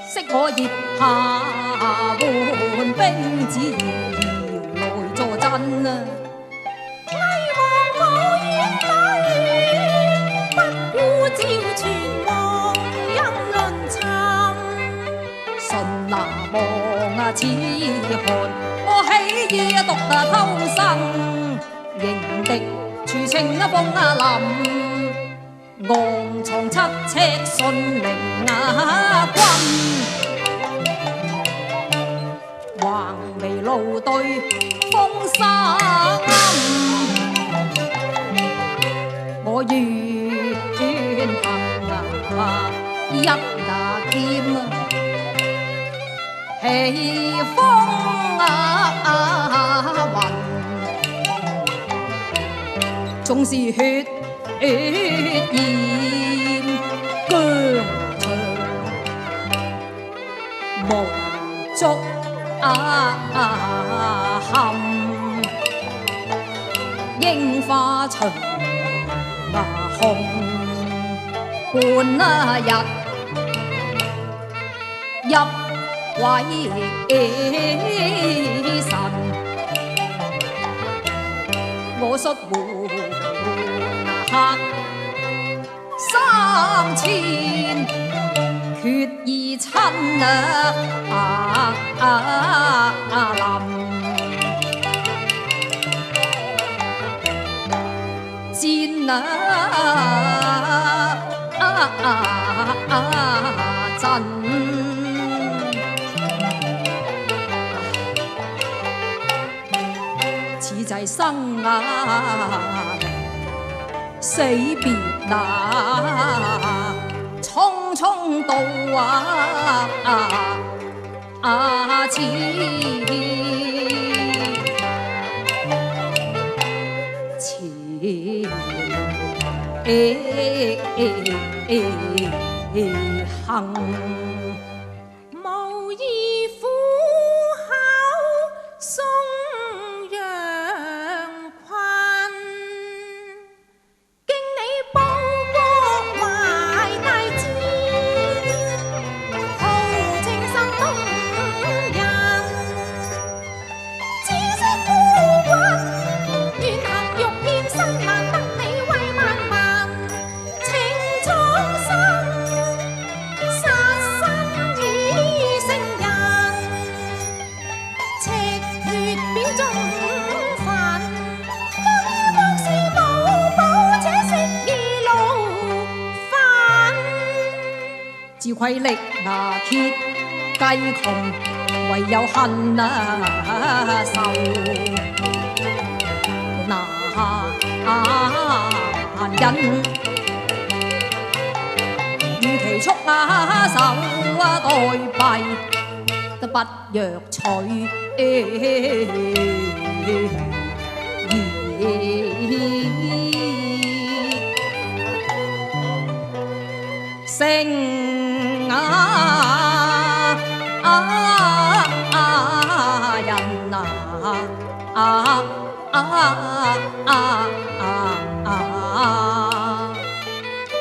惜我葉下換兵子遙遙來助陣啊！魏王無言對，不顧趙存亡因論尋。信拿望啊，此寒我喜意獨偷生，迎敵處情風林。昂藏七尺信陵軍，橫眉怒對風沙我願行一拿劍起風雲，縱是血染疆場，無足憾。櫻花牆紅半日，入鬼神。我率黑3000，決意親臨。戰陣，此際生死別匆匆到此行。無意苦口送羊群，經你報國懷大志，豪情心動人。只惜孤軍遠行欲遍身，難得你為萬民情蒼生。自愧力拿鐵計窮，唯有恨仇難忍。與其束手待斃，都不若取勝。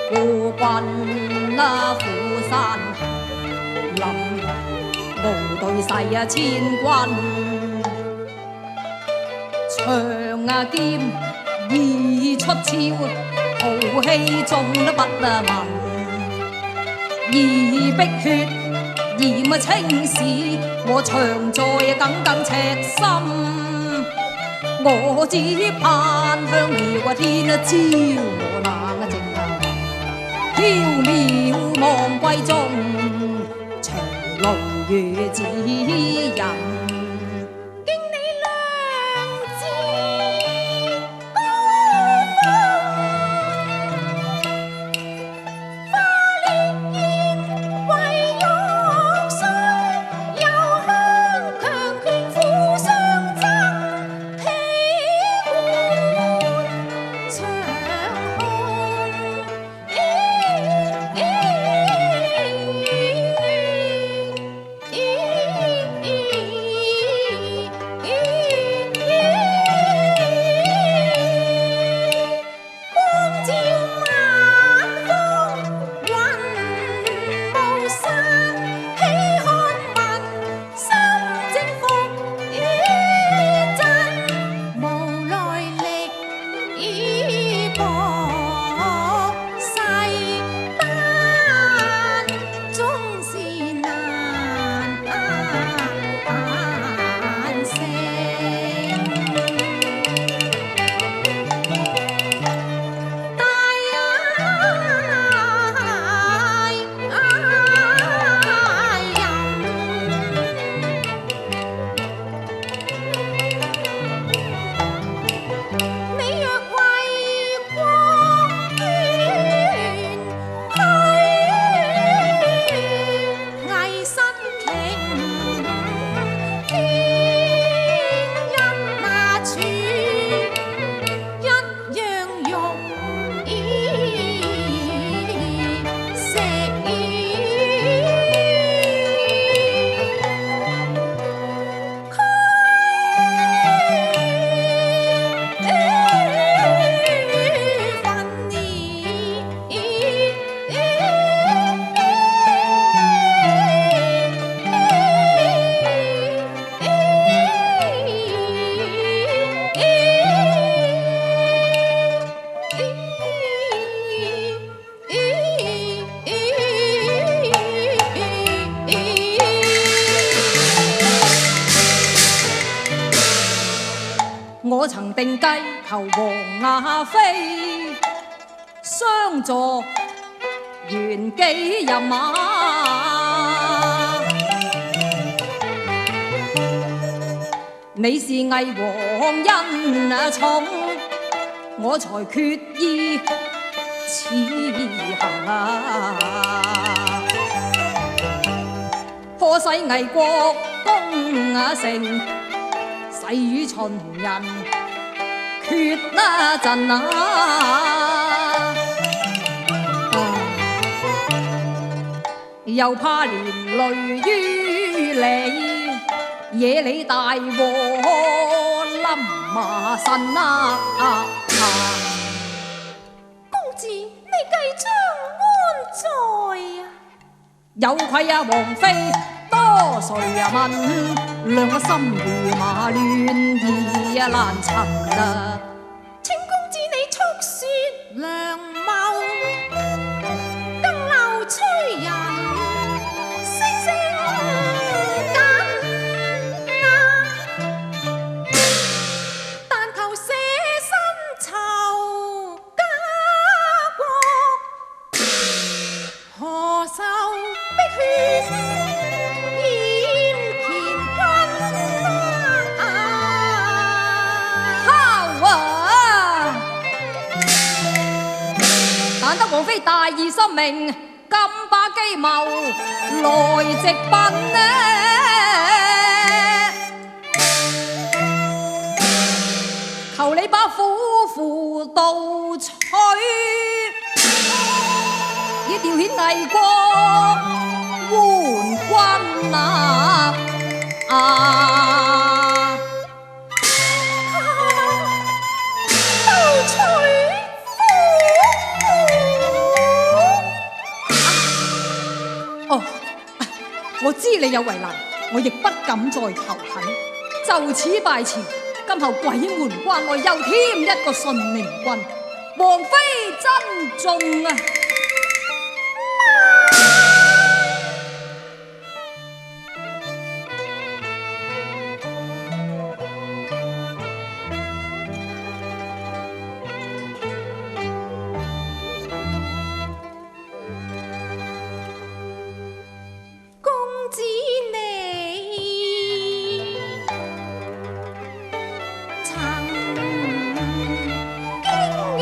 孤軍虎山林，無對勢千軍。長劍已出鞘，豪氣中都不聞。而碧血染青史，我長在耿耿赤心。我只盼向遙天照我冷靜飄渺望歸中，長路與指引。我曾定計求王亞妃，相助元幾人馬。你是魏王恩寵，我才決意此行啊！可使魏國攻城，誓與秦人決陣啊！又怕連累於你，惹你大禍臨麻身啊！公子，你計將安在啊？有愧啊，王妃，多誰問？讓我心如麻亂，意難尋啊！請公子你速說良謀，更留催人聲聲緊啊！但求捨身酬家國，何受逼勸燕乾坤啊！敲啊！但得王妃大義深明，敢把機謀來直奔呢？求你把虎符盜取，以調遣魏國援軍啊！盜取哦，我知你有為難，我亦不敢再求懇，就此拜辭。今後鬼門關內又添一個順明君，王妃珍重啊！公子你曾經已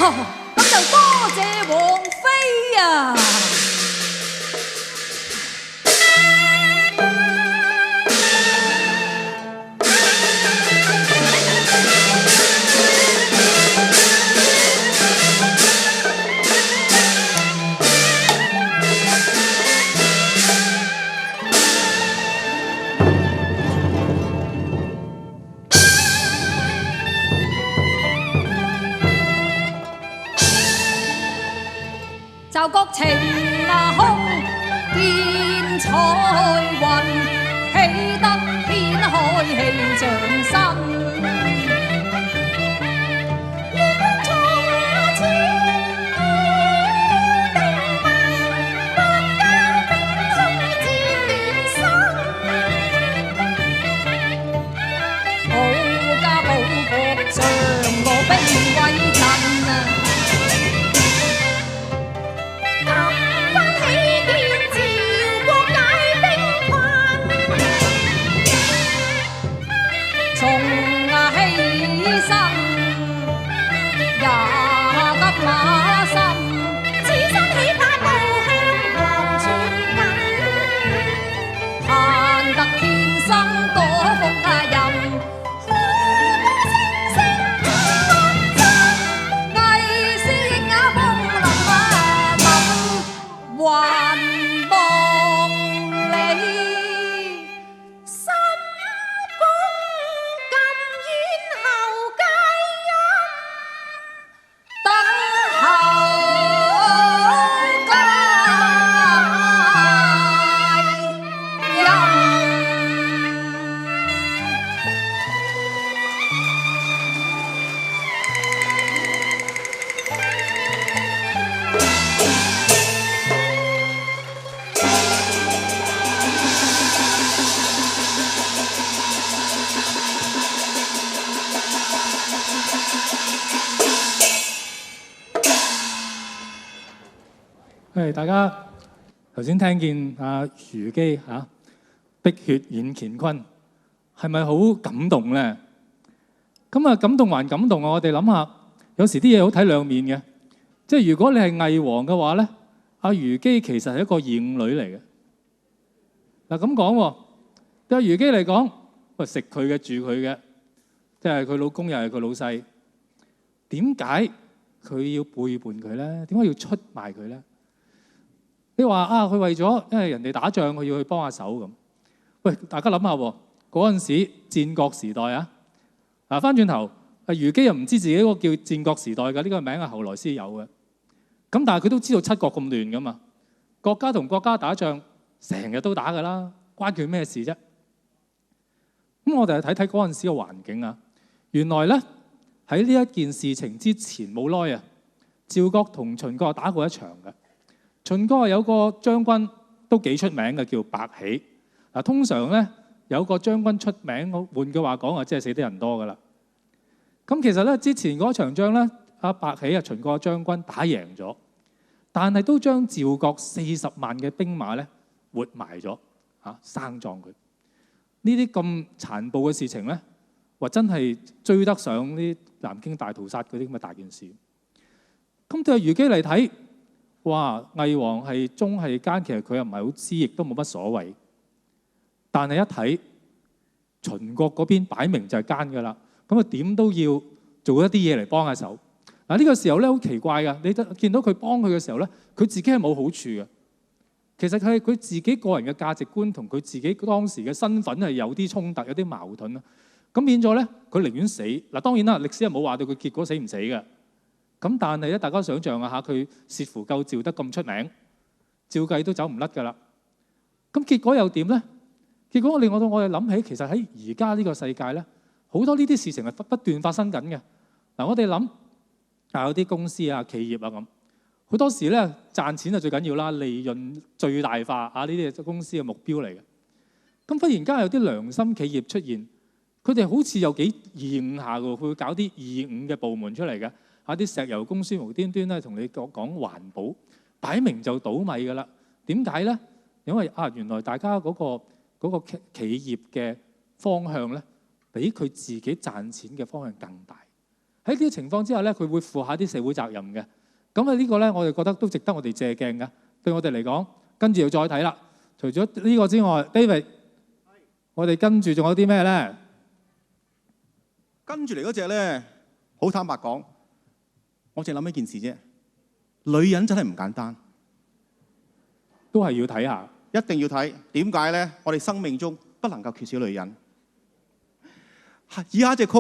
咁就多謝王妃啊！就覺晴空見彩雲，喜得天開氣象新。大家頭先聽見阿虞姬碧血染乾坤，係咪好感動咧？咁啊，感動還感動啊！我哋諗下，有時啲嘢好睇兩面嘅。即係如果你係魏王嘅話咧，阿虞姬其實係一個義女嚟嘅。嗱咁講喎，對阿虞姬嚟講，喂食佢嘅住佢嘅，即係佢老公又係佢老細，點解佢要背叛佢咧？點解要出賣佢咧？你話佢為咗因為人哋打仗，佢要去幫下手咁。喂，大家諗下喎，嗰陣時戰國時代啊，翻轉頭，虞姬又唔知自己嗰個叫戰國時代嘅呢個名係後來先有嘅。咁但係佢都知道七國咁亂噶嘛，國家同國家打仗成日都打噶啦，關佢咩事啫？咁我哋睇睇嗰陣時嘅環境啊。原來咧喺呢一件事情之前冇耐啊，趙國同秦國打過一場嘅。秦國有個將軍都幾出名嘅，叫白起。嗱，通常咧有個將軍出名，換句話講啊，即係死得人多噶啦。咁其實咧之前嗰場仗咧，阿白起啊，秦國將軍打贏咗，但係都將趙國40萬嘅兵馬咧活埋咗，生葬佢。呢啲咁殘暴嘅事情咧，話真係追得上啲南京大屠殺嗰啲咁嘅大件事。咁對虞姬嚟睇，哇！魏王係忠係奸，其實佢又唔係好知，亦都冇乜所謂。但係一睇秦國嗰邊擺明就係奸㗎啦，咁啊點都要做一啲嘢嚟幫下手。嗱，呢個時候咧好奇怪㗎，你見到佢幫佢嘅時候咧，佢自己係冇好處嘅。其實係佢自己個人嘅價值觀同佢自己當時嘅身份係有啲衝突，有啲矛盾啦。咁變咗咧，佢寧願死。嗱，當然啦，歷史又冇話到佢結果死唔死嘅。咁但係咧，大家想象下，佢薛符救趙得咁出名，照計都走唔甩㗎啦。咁結果又點咧？結果令我哋諗起，其實喺而家呢個世界咧，好多呢啲事情係不斷發生緊嘅。嗱，我哋諗有啲公司啊、企業啊咁，好多時咧賺錢就最緊要啦，利潤最大化呢啲係公司嘅目標嚟嘅。咁忽然間有啲良心企業出現，佢哋好似有幾義下嘅，佢會搞啲義嘅部門出嚟嘅。啲石油公司無端端咧同你講環保，擺明就倒米㗎啦。點解咧？因為原來大家嗰個企業嘅方向咧，比佢自己賺錢嘅方向更大。喺呢啲情況之下咧，佢會負下啲社會責任嘅。咁啊呢個咧，我哋覺得都值得我哋借鏡嘅。對我哋嚟講，跟住要再睇啦。除咗呢個之外 ，David， 我哋跟住仲有啲咩咧？跟住嚟嗰隻咧，好坦白講，我淨係諗一件事啫。女人真係唔簡單，都係要睇下，一定要睇。點解咧？我哋生命中不能夠缺少女人。以下一隻曲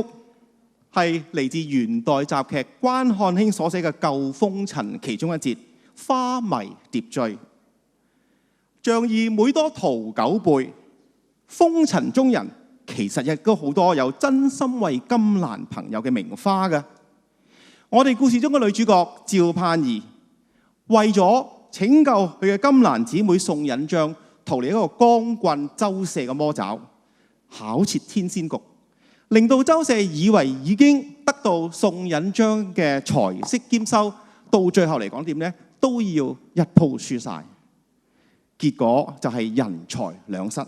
係嚟自元代雜劇關漢卿所寫嘅《舊風塵》其中一節《花迷蝶醉》。仗義每多屠狗輩，風塵中人其實亦都好多有真心為金蘭朋友嘅名花嘅。我哋故事中嘅女主角趙盼兒，為咗拯救佢嘅金蘭姊妹宋引章逃離一個光棍周赦嘅魔爪，巧設天仙局，令到周赦以為已經得到宋引章嘅財色兼收，到最後嚟講點呢？都要一鋪輸晒。結果就係人財兩失，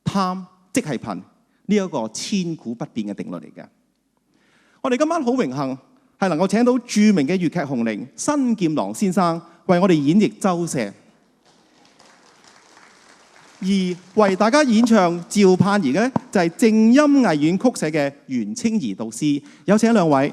貪即係貧，呢一個千古不變嘅定律嚟嘅。我哋今晚好榮幸係能夠請到著名嘅粵劇紅伶新劍郎先生為我哋演繹周赦，而為大家演唱趙盼兒嘅呢，就係正音藝院曲寫嘅袁清怡導師，有請兩位。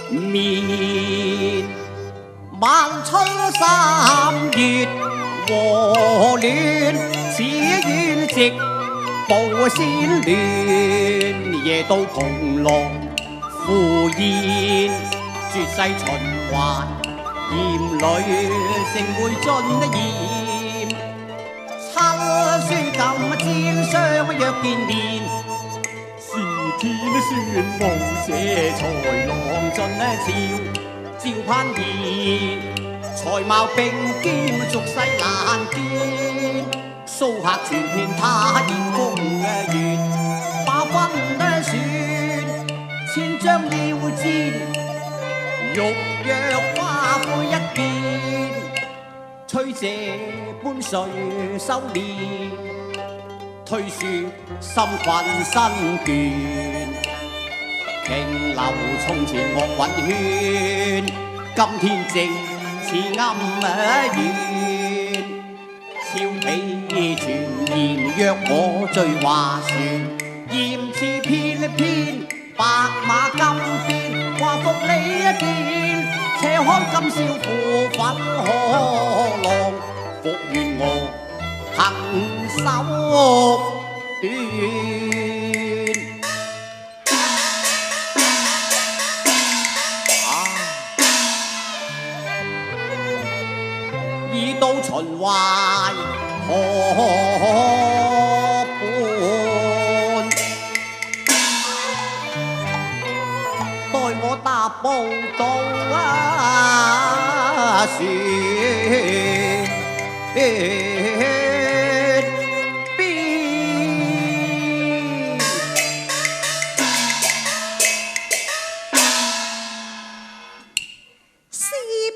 面晚春3月和暖，此宴席報先亂，夜到蓬萊赴宴，絕世循環，鹽裏盛會盡鹽，親書今朝相約見面，是天宣布這才郎盡朝攀燕，才貌並肩俗世難見，蘇客傳遍他燕風月，把分選千張腰氈，玉約花灰一件，吹這般誰收斂，推説心困身倦。瓊樓從前樂韻喧，今天正似暗怨。俏皮傳言約我醉話船，豔似翩翩，白馬金鞭，話服你一件。且看今宵負粉可浪，復願我行手短。已到秦淮河畔，待我踏步到船邊。是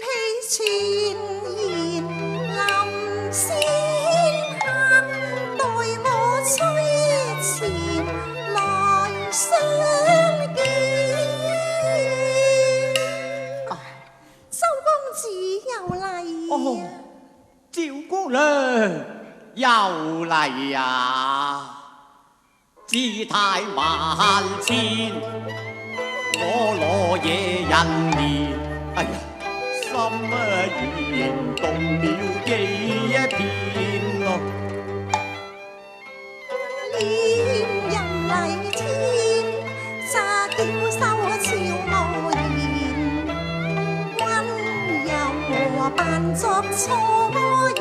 披前言臨仙客，待我吹前來相見。周公子又嚟哦，趙姑娘又嚟啊！姿態萬千，我羅野人面，哎呀，心已然動了幾片咯。戀人嚟天，詐嬌羞俏無言，溫柔扮作初見。